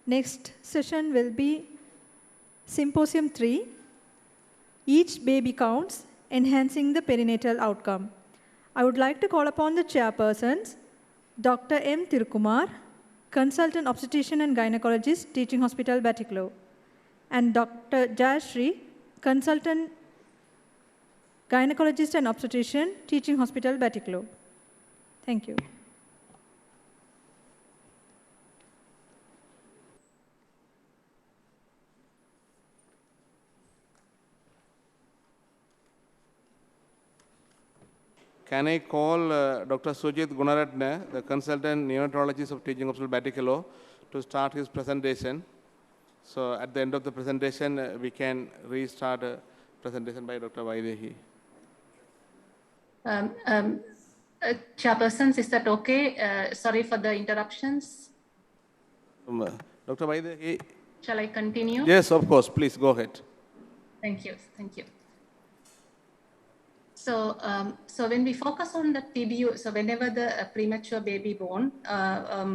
Next session will be Symposium 3, Each Baby Counts, Enhancing the Perinatal Outcome. I would like to call upon the chairpersons, Dr. M. Thirukumar, Consultant Obstetrician and Gynecologist, Teaching Hospital, Batticaloa, and Dr. Jayashree, Consultant Gynecologist and Obstetrician, Teaching Hospital, Batticaloa. Thank you. Can I call Dr. Sujit Gunaratne, the consultant neonatologist of Teaching Hospital Batticaloa, to start his presentation? So at the end of the presentation, we can restart a presentation by Dr. Vaidehi. Chairpersons, is that okay? Sorry for the interruptions. Dr. Vaidehi. Shall I continue? Yes, of course. Please go ahead. Thank you. Thank you. So, so when we focus on the PBU, so whenever the premature baby born,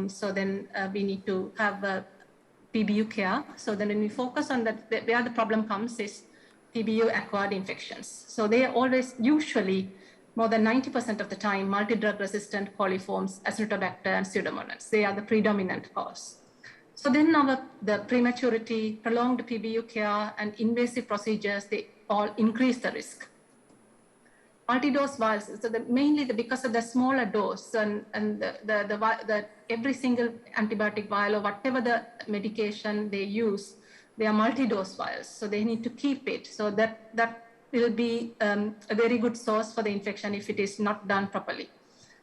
so then we need to have PBU care. So then when we focus on that, where the problem comes is PBU acquired infections. So they are always, usually, more than 90% of the time, multi-drug resistant coliforms, Acinetobacter and Pseudomonas. They are the predominant cause. So then the prematurity, prolonged PBU care and invasive procedures, they all increase the risk. Multi-dose vials, so mainly because of the smaller dose and the every single antibiotic vial or whatever the medication they use, they are multi-dose vials, so they need to keep it. So that will be a very good source for the infection if it is not done properly.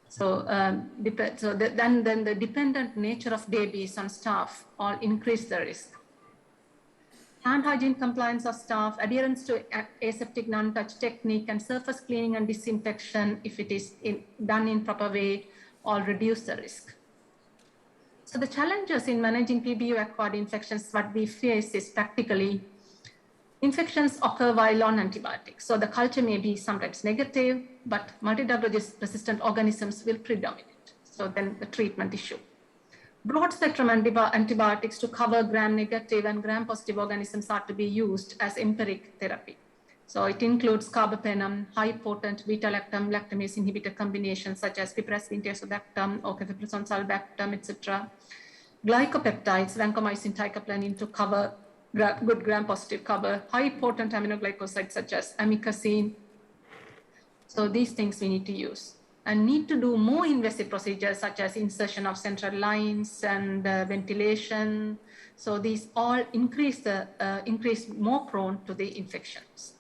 So, then the dependent nature of babies on staff all increase the risk. Hand hygiene compliance of staff, adherence to aseptic non-touch technique, and surface cleaning and disinfection, if it is done in proper way, all reduce the risk. So the challenges in managing PBU-acquired infections, what we face is practically, infections occur while on antibiotics. So the culture may be sometimes negative, but multi-drug resistant organisms will predominate. So then the treatment issue. Broad spectrum antibiotics to cover gram-negative and gram-positive organisms are to be used as empiric therapy. So it includes carbapenem, high-potent beta-lactam, lactamase inhibitor combinations such as piperacillin tazobactam or ceftriaxone sulbactam, etc. Glycopeptides, vancomycin, teicoplanin to cover good gram-positive cover, high-potent aminoglycosides such as amikacin. So these things we need to use. And need to do more invasive procedures such as insertion of central lines and ventilation. So these all increase more prone to the infections.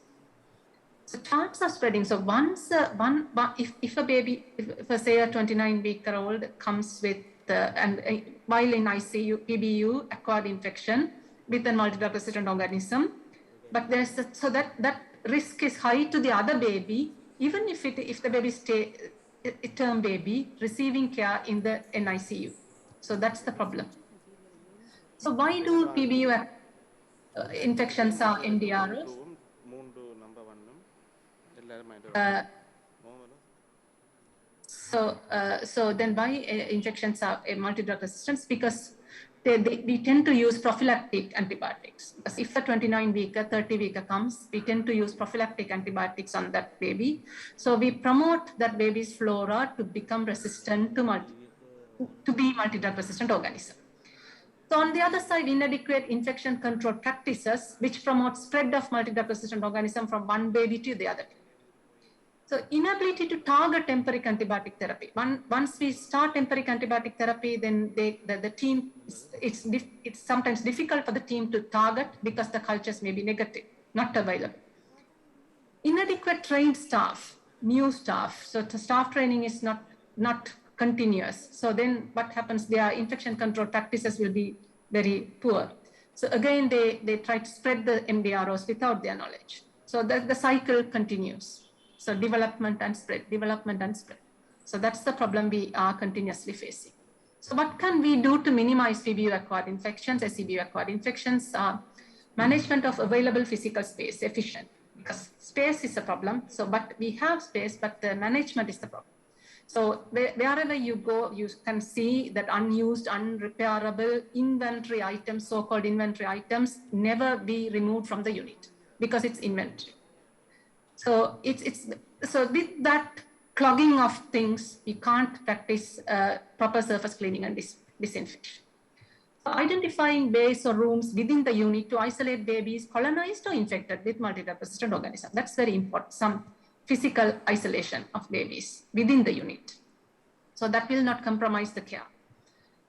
So chance of spreading. So once if a baby, if say a 29-week-old comes with while in ICU PBU acquired infection with a multi-drug resistant organism, but there's so that risk is high to the other baby, even if the baby a term baby receiving care in the NICU. So that's the problem. So why do PBU infections are MDRs? So then why infections are multi-drug resistance? Because we tend to use prophylactic antibiotics. Because if a 29-weeker, 30-weeker comes, we tend to use prophylactic antibiotics on that baby. So we promote that baby's flora to become resistant to be multi-drug resistant organism. So on the other side, inadequate infection control practices, which promote spread of multi-drug resistant organism from one baby to the other. So inability to target empiric antibiotic therapy. Once we start empiric antibiotic therapy, then the team, it's sometimes difficult for the team to target because the cultures may be negative, not available. Inadequate trained staff, new staff. So the staff training is not continuous. So then what happens, their infection control practices will be very poor. So again, they try to spread the MDROs without their knowledge. So the cycle continues. So development and spread. So that's the problem we are continuously facing. So what can we do to minimize PBU-acquired infections, SCBU-acquired infections? Management of available physical space, efficient, because space is a problem. So, but we have space, but the management is the problem. So wherever you go, you can see that unused, unrepairable inventory items, so-called inventory items, never be removed from the unit because it's inventory. So so with that clogging of things, you can't practice proper surface cleaning and disinfection. So identifying bays or rooms within the unit to isolate babies colonized or infected with multi-resistant organisms. That's very important. Some physical isolation of babies within the unit. So that will not compromise the care.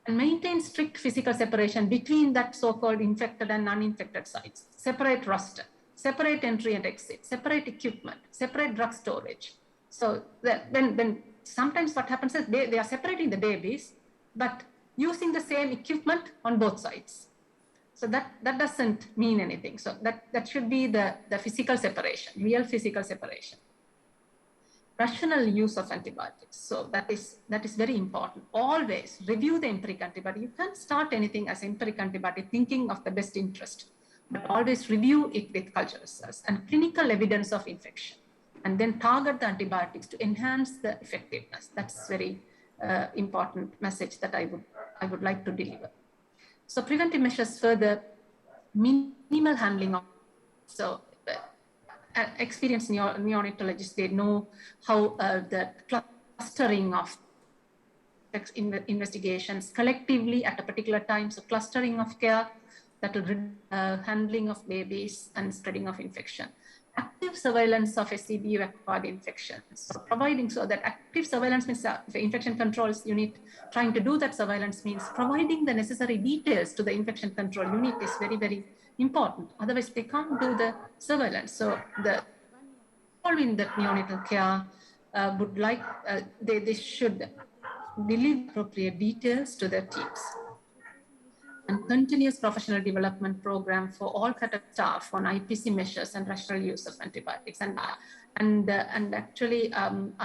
And maintain strict physical separation between that so-called infected and non-infected sites. Separate roster, separate entry and exit, separate equipment, separate drug storage. So when sometimes what happens is they are separating the babies, but using the same equipment on both sides. So that doesn't mean anything. So that should be the physical separation, real physical separation. Rational use of antibiotics. So that is very important. Always review the empiric antibiotic. You can't start anything as empiric antibiotic thinking of the best interest, but always review it with cultural cells and clinical evidence of infection, and then target the antibiotics to enhance the effectiveness. That's very important message that I would like to deliver. So preventive measures further, minimal handling of, so experienced neonatologists, they know how the clustering of investigations collectively at a particular time, so clustering of care, that will handling of babies and spreading of infection. Active surveillance of SCBU-acquired infections. So providing, so that active surveillance means the infection controls unit trying to do that surveillance means providing the necessary details to the infection control unit is very, very important. Otherwise, they can't do the surveillance. So the following that neonatal care would like, they should deliver appropriate details to their teams. And continuous professional development program for all category staff on IPC measures and rational use of antibiotics. And actually, I'm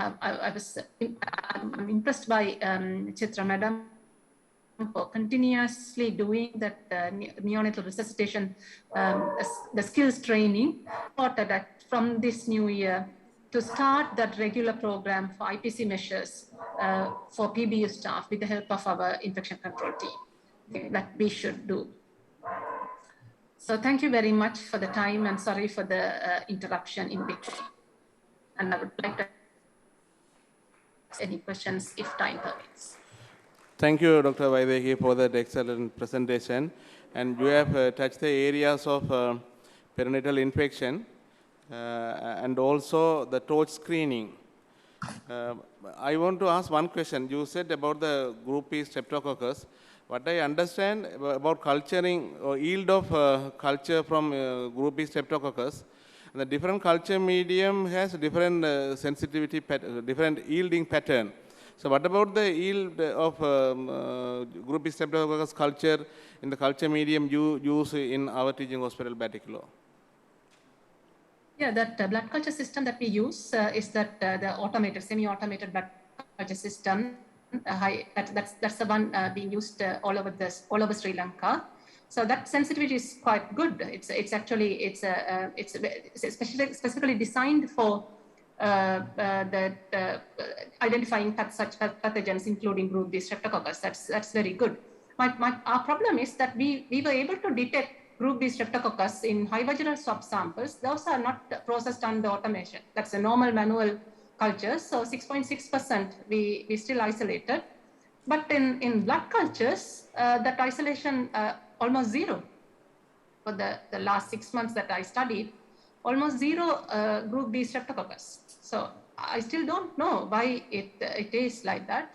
impressed by Chitra Madam for continuously doing that neonatal resuscitation, the skills training, that from this new year to start that regular program for IPC measures for PBU staff with the help of our infection control team that we should do. So thank you very much for the time and sorry for the interruption in between. And I would like to ask any questions if time permits. Thank you, Dr. Vaideki, for that excellent presentation. And you have touched the areas of perinatal infection and also the torch screening. I want to ask one question. You said about the group E streptococcus. What I understand about culturing or yield of culture from group E streptococcus, the different culture medium has different sensitivity, different yielding pattern. So what about the yield of group E streptococcus culture in the culture medium you use in our teaching hospital, Batticaloa? Yeah, that blood culture system that we use is that the automated, semi-automated blood culture system. That's the one being used all over Sri Lanka. So that sensitivity is quite good. It's specifically designed for identifying such pathogens, including group B streptococcus. That's very good. Our problem is that we were able to detect group B streptococcus in high vaginal swab samples. Those are not processed under automation. That's a normal manual cultures. So 6.6% we still isolated. But in blood cultures, that isolation almost zero. For the last 6 months that I studied, almost zero group B streptococcus. So I still don't know why it is like that.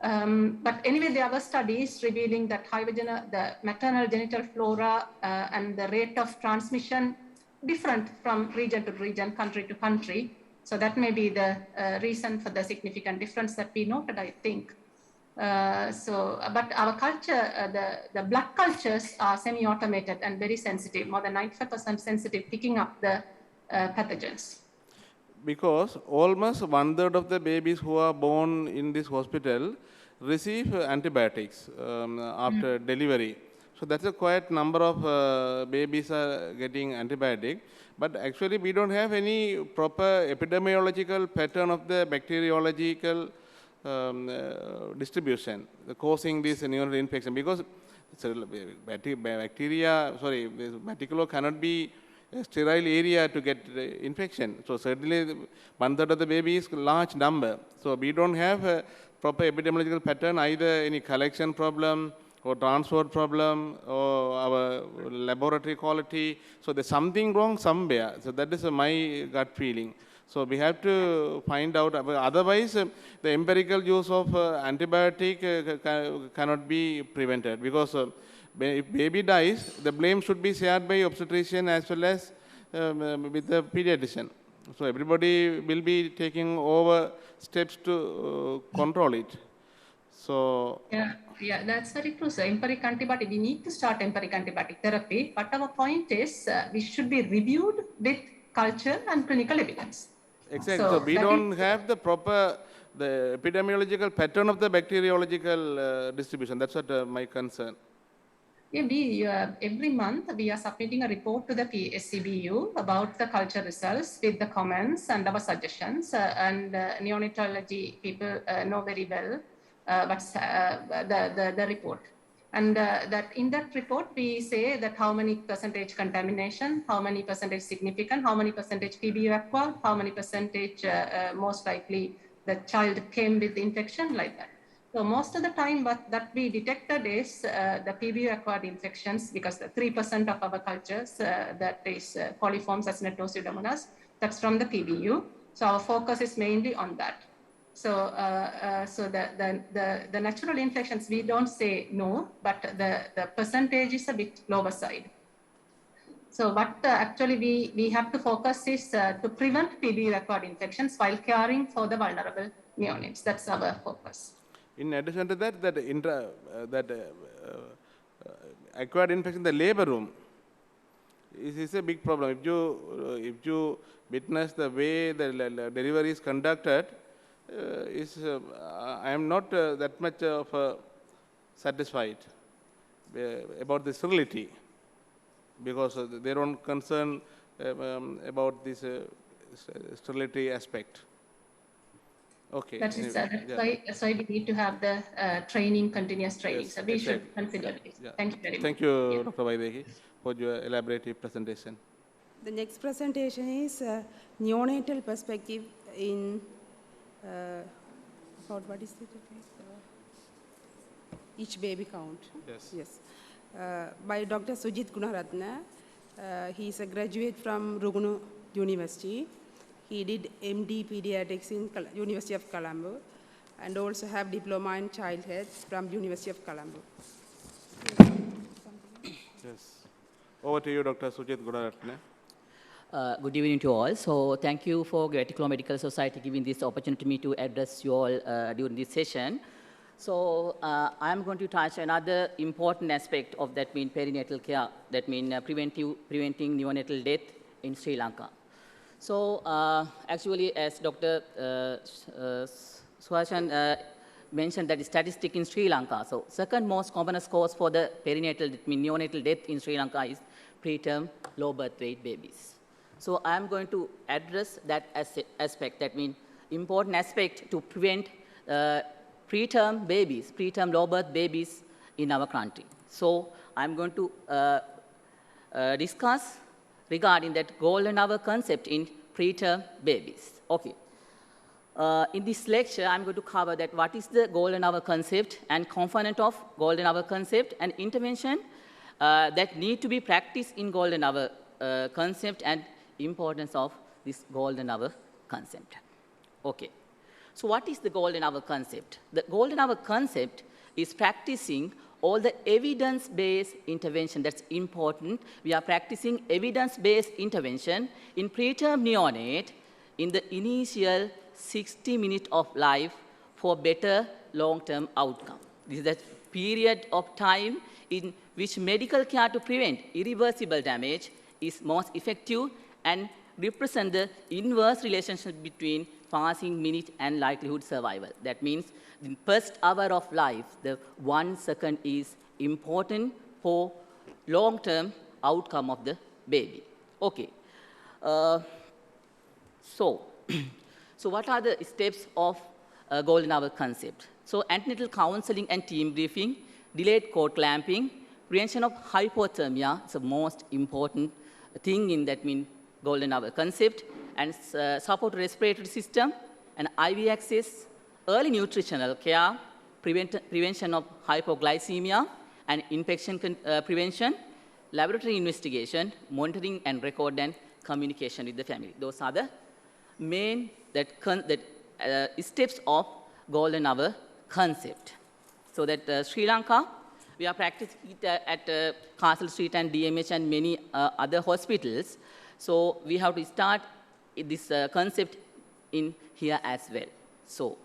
But anyway, there were studies revealing that the maternal genital flora and the rate of transmission different from region to region, country to country. So that may be the reason for the significant difference that we noted, I think. But our culture, the blood cultures are semi-automated and very sensitive, more than 95% sensitive, picking up the pathogens. Because almost 1/3 of the babies who are born in this hospital receive antibiotics after delivery. So that's a quite number of babies are getting antibiotic. But actually we don't have any proper epidemiological pattern of the bacteriological distribution, causing this neonatal infection. Because bacteriolo cannot be a sterile area to get infection. So certainly 1/3 of the baby is a large number. So we don't have a proper epidemiological pattern, either any collection problem or transport problem or our laboratory quality. So there's something wrong somewhere. So that is my gut feeling. So we have to find out, otherwise the empirical use of antibiotic cannot be prevented, because if baby dies, the blame should be shared by obstetrician as well as with the pediatrician. So everybody will be taking over steps to control it. So yeah, that's very true. So empiric antibiotic, we need to start empiric antibiotic therapy, but our point is we should be reviewed with culture and clinical evidence. Exactly. So we don't have the proper, the epidemiological pattern of the bacteriological distribution. That's what my concern. Yeah, we every month we are submitting a report to the SCBU about the culture results with the comments and our suggestions. And neonatology people know very well what's the report. And that in that report we say that how many percentage contamination, how many percentage significant, how many percentage PBU acquired, how many percentage most likely the child came with infection, like that. So most of the time what that we detected is the PBU acquired infections, because 3% of our cultures that is coliform succinate pseudomonas, that's from the PBU. So our focus is mainly on that. So, so the natural infections, we don't say no, but the percentage is a bit lower side. So what actually we have to focus is to prevent PBU-acquired infections while caring for the vulnerable neonates. That's our focus. In addition to that, acquired infection in the labor room is a big problem. If you witness the way the delivery is conducted, I am not that much of satisfied about the sterility, because they don't concern about this sterility aspect. Okay. That's why we need to have the training, continuous training. Yes, so we exactly. should consider this. Yeah. Thank you very much. Thank you, Dr. Vaidehi, for your elaborative presentation. The next presentation is neonatal perspective in what is it? Each baby count. Yes. Yes. By Dr. Sujith Gunaratne. He is a graduate from Rugunu University. He did MD Pediatrics in University of Colombo, and also have diploma in child health from University of Colombo. Yes. Over to you, Dr. Sujith Gunaratne. Good evening to all. So thank you for Greater Medical Society giving this opportunity to me to address you all during this session. So I'm going to touch another important aspect of that mean perinatal care, that mean preventing neonatal death in Sri Lanka. So actually, as Dr. Suhashan mentioned, that statistic in Sri Lanka. So second most commonest cause for the perinatal, that mean neonatal death in Sri Lanka is preterm low birth weight babies. So I'm going to address that aspect, that means important aspect to prevent preterm babies, preterm low birth babies in our country. So I'm going to discuss regarding that golden hour concept in preterm babies. Okay. In this lecture, I'm going to cover that what is the golden hour concept and component of golden hour concept and intervention that need to be practiced in golden hour concept and importance of this golden hour concept. Okay. So what is the golden hour concept? The golden hour concept is practicing all the evidence-based intervention. That's important. We are practicing evidence-based intervention in preterm neonate in the initial 60 minutes of life for better long-term outcome. This is the period of time in which medical care to prevent irreversible damage is most effective and represent the inverse relationship between passing minute and likelihood survival. That means the first hour of life, the 1 second is important for long-term outcome of the baby. Okay. So what are the steps of golden hour concept. So antenatal counseling and team briefing, delayed cord clamping, prevention of hypothermia is the most important thing in that golden hour concept, and support respiratory system, and IV access, early nutritional care, prevention of hypoglycemia, and infection prevention, laboratory investigation, monitoring and record, and communication with the family. Those are the main steps of golden hour concept. So that Sri Lanka, we are practicing it at Castle Street and DMH and many other hospitals. So we have to start this concept in here as well. So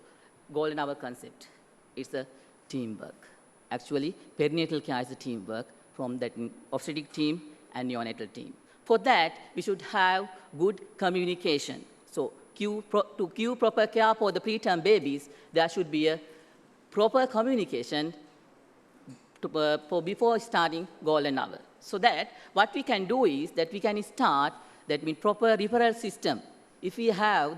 golden hour concept is a teamwork. Actually, perinatal care is a teamwork from that obstetric team and neonatal team. For that, we should have good communication. So to give proper care for the preterm babies, there should be a proper communication before starting golden hour. So that what we can do is that we can start proper referral system. If we have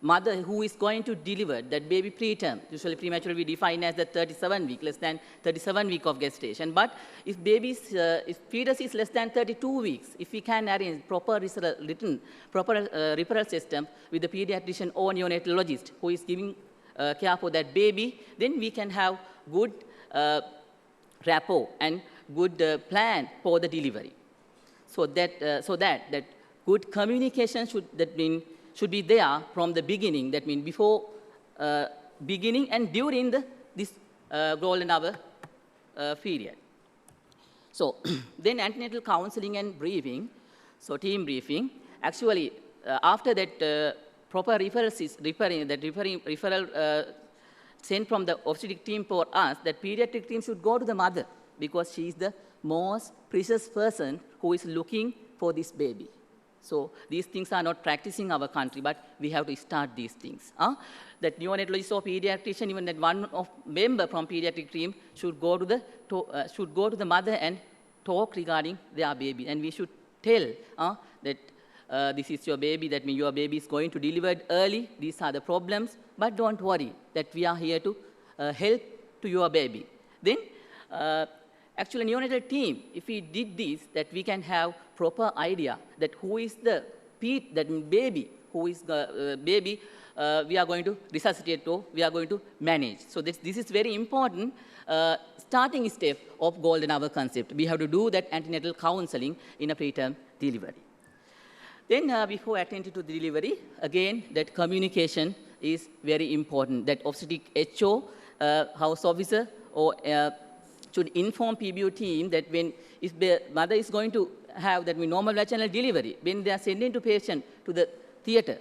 mother who is going to deliver that baby preterm, usually premature we define as the 37 week, less than 37 week of gestation. But if if fetus is less than 32 weeks, if we can arrange proper referral system with the pediatrician or neonatologist who is giving care for that baby, then we can have good rapport and good plan for the delivery. So that good communication should be there from the beginning. That means before beginning and during this golden hour period. So then antenatal counseling and briefing, so team briefing. Actually, after that proper referral sent from the obstetric team for us, that pediatric team should go to the mother because she is the most precious person who is looking for this baby. So these things are not practicing our country, but we have to start these things. That neonatologist or pediatrician, even that one of member from pediatric team should go to the mother and talk regarding their baby, and we should tell that this is your baby. That means your baby is going to deliver early. These are the problems, but don't worry. That we are here to help to your baby. Then. Actually, neonatal team, if we did this, that we can have proper idea that who is the baby, who is the baby we are going to resuscitate or we are going to manage. So this is very important starting step of golden hour concept. We have to do that antenatal counseling in a preterm delivery. Then before attending to the delivery, again, that communication is very important. That obstetric HO, house officer, or should inform PBU team that if the mother is going to have that normal vaginal delivery, when they are sending the patient to the theater,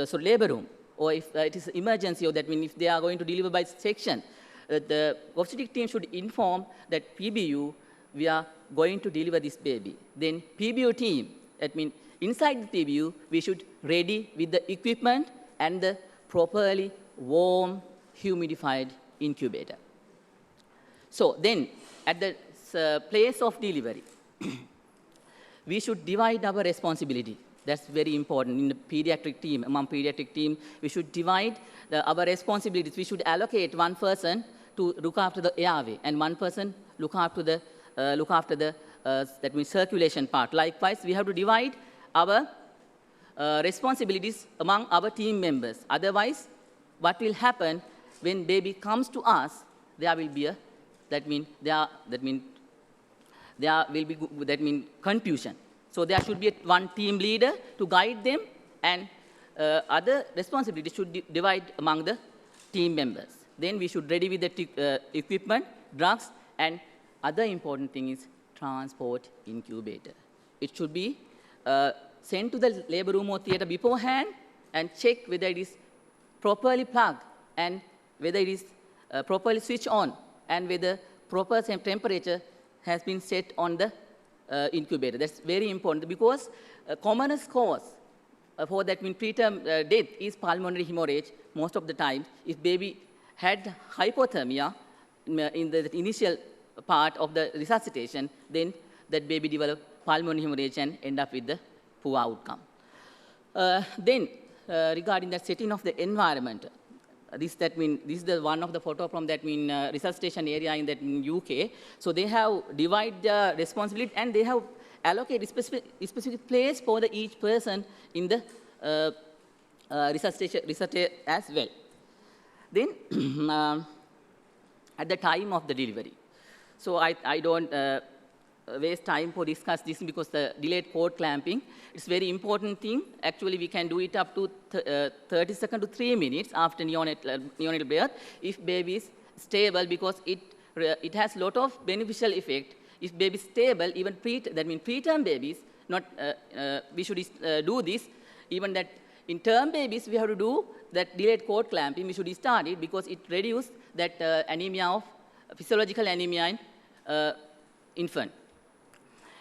so labor room, or if it is emergency, or that means if they are going to deliver by section, the obstetric team should inform that PBU, we are going to deliver this baby. Then PBU team, that means inside the PBU, we should ready with the equipment and the properly warm, humidified incubator. So then, at the place of delivery, we should divide our responsibility. That's very important in the pediatric team. Among pediatric team, we should divide our responsibilities. We should allocate one person to look after the airway, and one person look after the that means circulation part. Likewise, we have to divide our responsibilities among our team members. Otherwise, what will happen when baby comes to us? There will be a there will be confusion. So there should be one team leader to guide them, and other responsibilities should divide among the team members. Then we should ready with the equipment, drugs, and other important thing is transport incubator. It should be sent to the labor room or theater beforehand and check whether it is properly plugged and whether it is properly switched on, and whether proper temperature has been set on the incubator. That's very important because commonest cause for that preterm death is pulmonary hemorrhage most of the time. If baby had hypothermia in the initial part of the resuscitation, then that baby develop pulmonary hemorrhage and end up with the poor outcome. Then regarding the setting of the environment, this is the one of the photo from that resuscitation area in that UK. So they have divided the responsibility and they have allocated specific place for each person in the resuscitation as well. Then at the time of the delivery. So I don't waste time for discuss this because the delayed cord clamping, it's very important thing. Actually, we can do it up to 30 seconds to 3 minutes after neonatal birth if baby is stable, because it has lot of beneficial effect. If baby is stable, even preterm babies, not we should do this. Even that in term babies, we have to do that delayed cord clamping. We should start it because it reduces that anemia of physiological anemia in infant.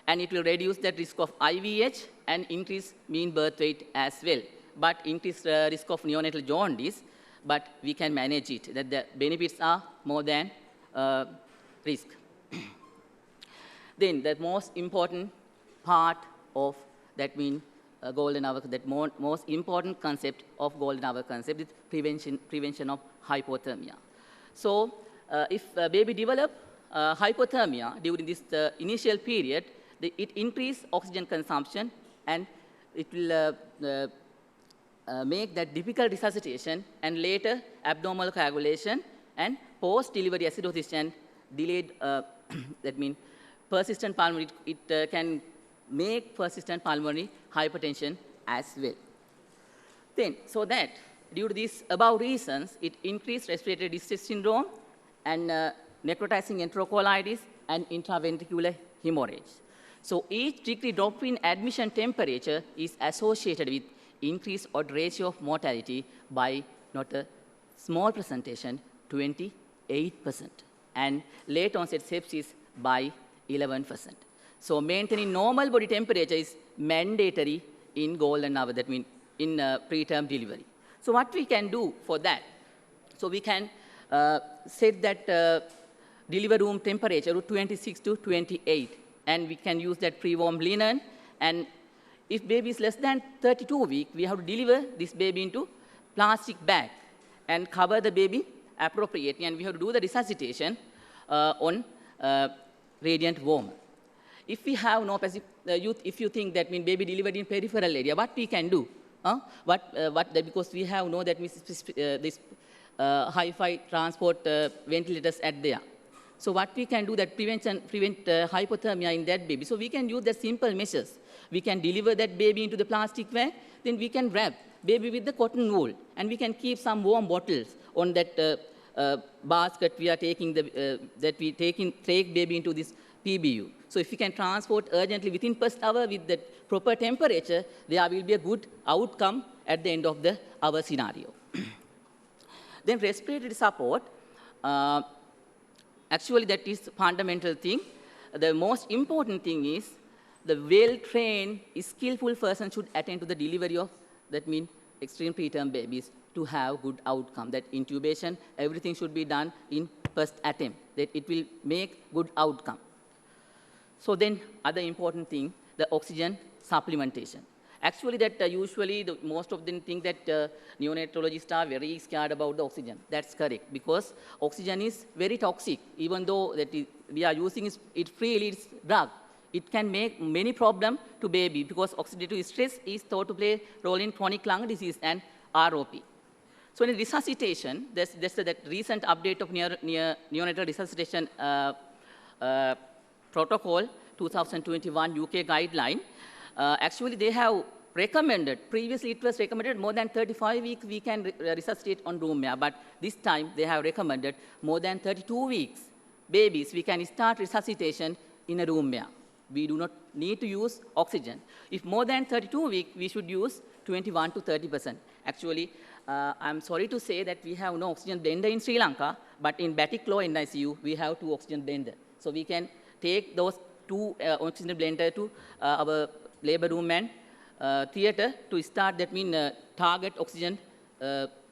And it will reduce that risk of IVH and increase mean birth weight as well. But increase risk of neonatal jaundice, but we can manage it. That the benefits are more than risk. Then the most important part of that golden hour, that most important concept of golden hour concept is prevention of hypothermia. So if a baby develop hypothermia during this initial period, it increase oxygen consumption and it will make that difficult resuscitation and later abdominal coagulation and post-delivery acidosis and delayed, persistent pulmonary, it can make persistent pulmonary hypertension as well. Then, so that due to these above reasons, it increased respiratory distress syndrome and necrotizing enterocolitis and intraventricular hemorrhage. So each degree drop in admission temperature is associated with increased odd ratio of mortality by not a small presentation, 28%, and late onset sepsis by 11%. So maintaining normal body temperature is mandatory in golden hour, that means in preterm delivery. So what we can do for that? So we can set that delivery room temperature to 26 to 28. And we can use that pre-warm linen. And if baby is less than 32 weeks, we have to deliver this baby into plastic bag and cover the baby appropriately. And we have to do the resuscitation on radiant warmer. If we have no passive if you think that baby delivered in peripheral area, what we can do? Because we have no that this hi-fi transport ventilators at there. So what we can do that prevent hypothermia in that baby. So we can use the simple measures. We can deliver that baby into the plastic bag, then we can wrap baby with the cotton wool, and we can keep some warm bottles on that basket we are taking take baby into this PBU. So if we can transport urgently within first hour with the proper temperature, there will be a good outcome at the end of our scenario. Then respiratory support. Actually, that is fundamental thing. The most important thing is the well-trained, skillful person should attend to the delivery of, that means extreme preterm babies, to have good outcome. That intubation, everything should be done in first attempt. That it will make good outcome. So then, other important thing, the oxygen supplementation. Actually, that usually most of them think that neonatologists are very scared about the oxygen. That's correct, because oxygen is very toxic. Even though that we are using it freely, it's drug. It can make many problems to baby because oxidative stress is thought to play a role in chronic lung disease and ROP. So in resuscitation, there's that recent update of neonatal resuscitation protocol, 2021 UK guideline. Actually, they have recommended, previously it was recommended more than 35 weeks we can resuscitate on room air, but this time they have recommended more than 32 weeks babies we can start resuscitation in a room air. We do not need to use oxygen. If more than 32 weeks, we should use 21 to 30%. Actually, I'm sorry to say that we have no oxygen blender in Sri Lanka, but in Batticlaw NICU, we have 2 oxygen blenders. So we can take those 2 oxygen blender to our labor room and theater to start, that means target oxygen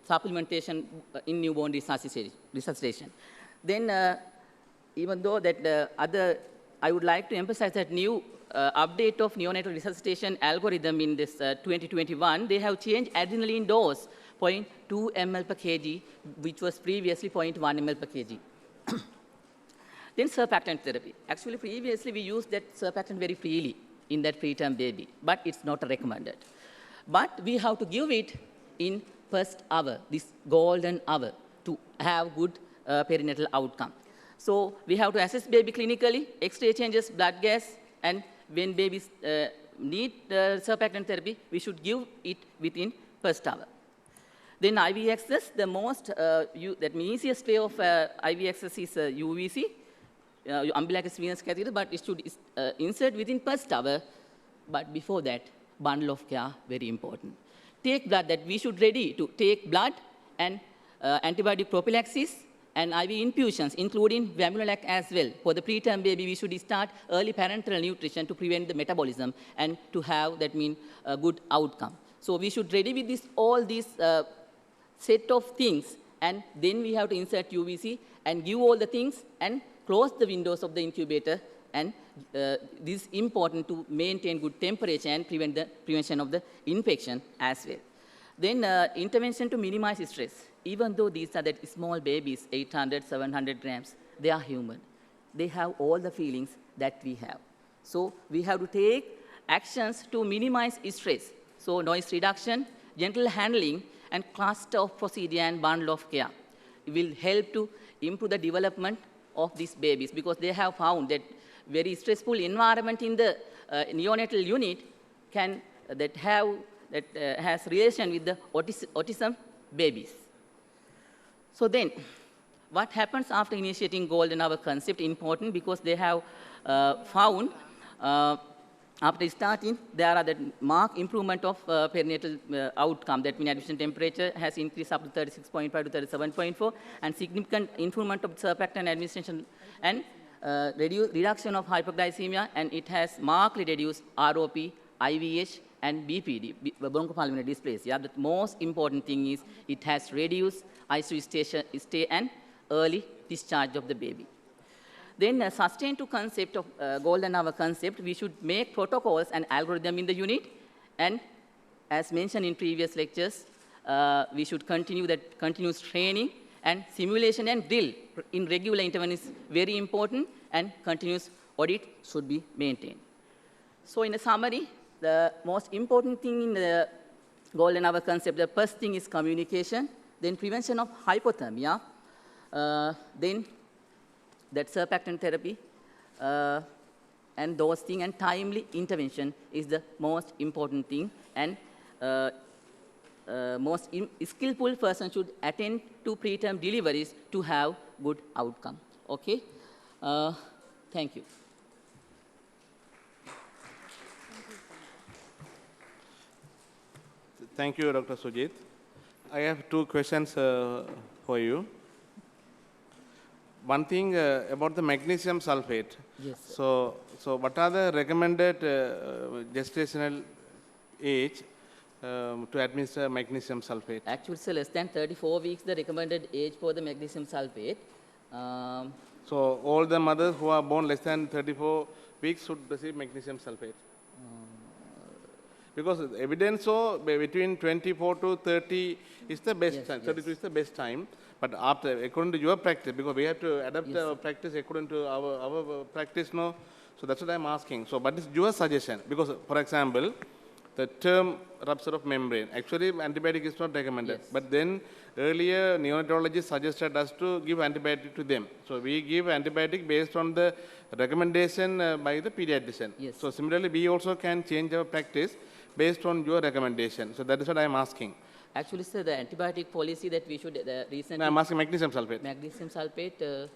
supplementation in newborn resuscitation. Then even though that I would like to emphasize that new update of neonatal resuscitation algorithm in this 2021, they have changed adrenaline dose 0.2 ml per kg, which was previously 0.1 ml per kg. Then surfactant therapy. Actually, previously we used that surfactant very freely in that preterm baby, but it's not recommended. But we have to give it in first hour, this golden hour, to have good perinatal outcome. So we have to assess baby clinically, X-ray changes, blood gas, and when babies need surfactant therapy, we should give it within first hour. Then IV access, the most, that means easiest way of IV access is UVC, umbilicus venous catheter, but it should insert within first hour. But before that, bundle of care, very important. Take blood, that we should ready to take blood and antibiotic prophylaxis and IV infusions, including Vamulolac as well. For the preterm baby, we should start early parenteral nutrition to prevent the metabolism and to have, that mean, a good outcome. So we should ready with this, all these set of things, and then we have to insert UVC and give all the things and close the windows of the incubator, and this is important to maintain good temperature and prevent the prevention of the infection as well. Then intervention to minimize stress. Even though these are that small babies, 800, 700 grams, they are human. They have all the feelings that we have. So we have to take actions to minimize stress. So noise reduction, gentle handling, and cluster of procedure and bundle of care. It will help to improve the development of these babies, because they have found that very stressful environment in the neonatal unit can has relation with the autism babies. So then, what happens after initiating golden hour concept? Important, because they have found after starting, there are the marked improvement of perinatal outcome. That means admission temperature has increased up to 36.5 to 37.4, and significant improvement of surfactant administration and reduction of hypoglycemia, and it has markedly reduced ROP, IVH, and BPD, bronchopulmonary dysplasia. The most important thing is it has reduced ICU stay and early discharge of the baby. Then sustain to concept of golden hour concept, we should make protocols and algorithm in the unit, and as mentioned in previous lectures, we should continue that continuous training, and simulation and drill in regular interval is very important, and continuous audit should be maintained. So in a summary, the most important thing in the golden hour concept, the first thing is communication, then prevention of hypothermia, then that surfactant therapy, and those things, and timely intervention is the most important thing, and most skillful person should attend to preterm deliveries to have good outcome. Okay? Thank you. Thank you, Dr. Sujit. I have two questions for you. One thing about the magnesium sulfate. Yes, sir. So what are the recommended gestational age to administer magnesium sulfate? Actually, it's less than 34 weeks, the recommended age for the magnesium sulfate. So all the mothers who are born less than 34 weeks should receive magnesium sulfate? Because evidence so between 24 to 30 is the best time, 32 is the best time. But after, according to your practice, because we have to adapt our practice according to our practice, no? So that's what I'm asking. So what is your suggestion? Because, for example, the term rupture of membrane, actually antibiotic is not recommended. Yes. But then earlier neonatologists suggested us to give antibiotic to them. So we give antibiotic based on the recommendation by the pediatrician. Yes. So similarly, we also can change our practice based on your recommendation. So that is what I'm asking. Actually, sir, the antibiotic policy that we should recently... No, I'm asking magnesium sulfate. Magnesium sulfate,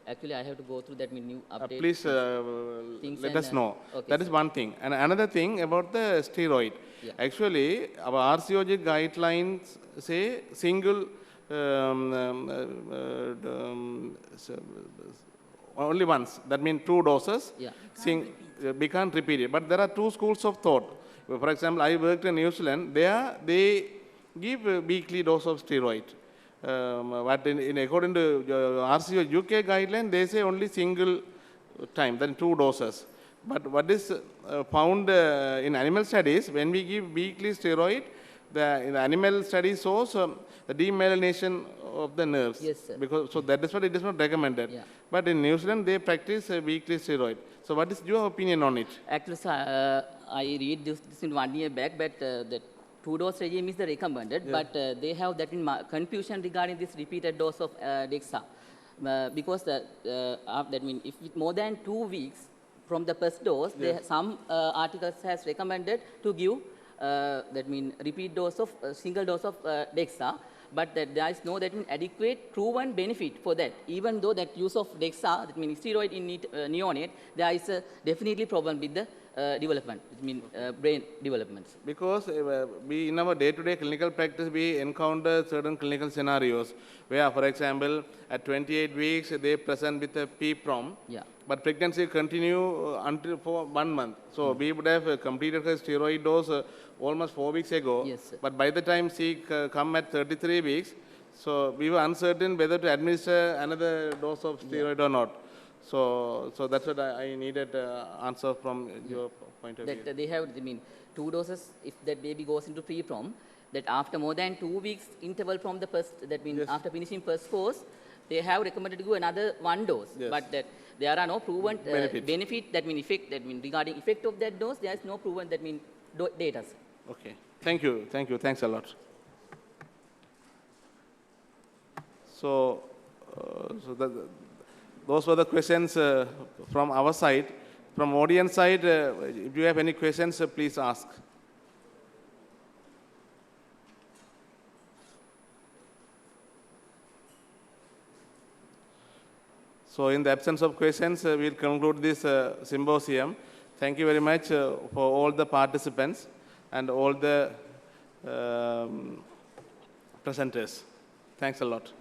actually, I have to go through that new update. Please let us know. Okay, that is one thing. And another thing about the steroid. Yeah. Actually, our RCOG guidelines say single, only once. That means 2 doses. Yeah. We can't repeat it. But there are 2 schools of thought. For example, I worked in New Zealand. There, they give a weekly dose of steroid. But according to RCO UK guideline, they say only single time, then 2 doses. But what is found in animal studies, when we give weekly steroid, in the animal study shows the demyelination of the nerves. Yes, sir. Because, so that is what it is not recommended. Yeah. But in New Zealand, they practice a weekly steroid. So what is your opinion on it? Actually, sir, I read this in 1 year back, but the 2-dose regime is the recommended, but they have that in confusion regarding this repeated dose of DEXA. Because that means if with more than 2 weeks from the first dose, some articles has recommended to give that mean repeat dose of single dose of DEXA, but that there is no that mean adequate proven benefit for that. Even though that use of DEXA, that means steroid in neonate, there is a definitely problem with the development, it means brain developments. Because we, in our day-to-day clinical practice, we encounter certain clinical scenarios where, for example, at 28 weeks, they present with a PPROM, Yeah. but pregnancy continue until for 1 month. So we would have completed her steroid dose almost 4 weeks ago. Yes, sir. But by the time she come at 33 weeks, so we were uncertain whether to administer another dose of steroid or not. So that's what I needed answer from your point of view. That they have, I mean, 2 doses if that baby goes into pre-prom, that after more than 2 weeks interval from the first, that means Yes. after finishing first course, they have recommended to give another 1 dose. Yes. But that there are no proven Benefit. that mean effect, that mean regarding effect of that dose, there is no proven that mean data. Okay. Thank you. Thank you. Thanks a lot. So, those were the questions from our side. From audience side, if you have any questions, please ask. So in the absence of questions, we'll conclude this symposium. Thank you very much for all the participants and all the presenters. Thanks a lot.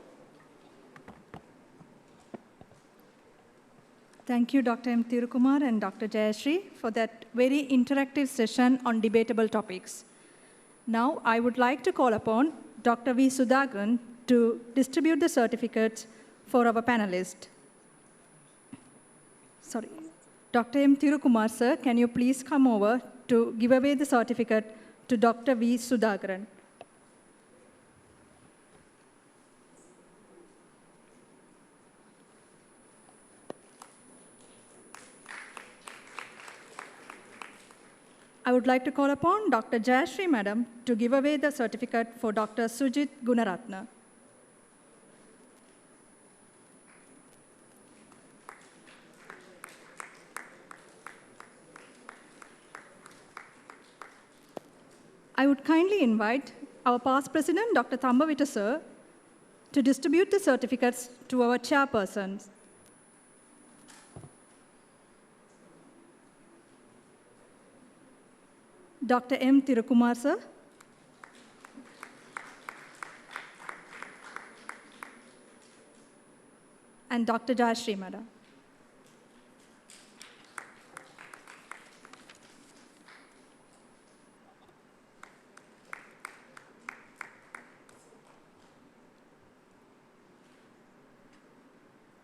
Thank you, Dr. M. Thirukumar and Dr. Jayashree, for that very interactive session on debatable topics. Now, I would like to call upon Dr. V. Sudhakaran to distribute the certificates for our panelists. Sorry. Dr. M. Thirukumar, sir, can you please come over to give away the certificate to Dr. V. Sudhakaran? I would like to call upon Dr. Jayashree Madam to give away the certificate for Dr. Sujit Gunaratna. I would kindly invite our past president, Dr. Thambavita sir, to distribute the certificates to our chairpersons. Dr. M. Thirukumar sir. And Dr. Jayashree Madam.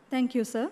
Thank you, sir.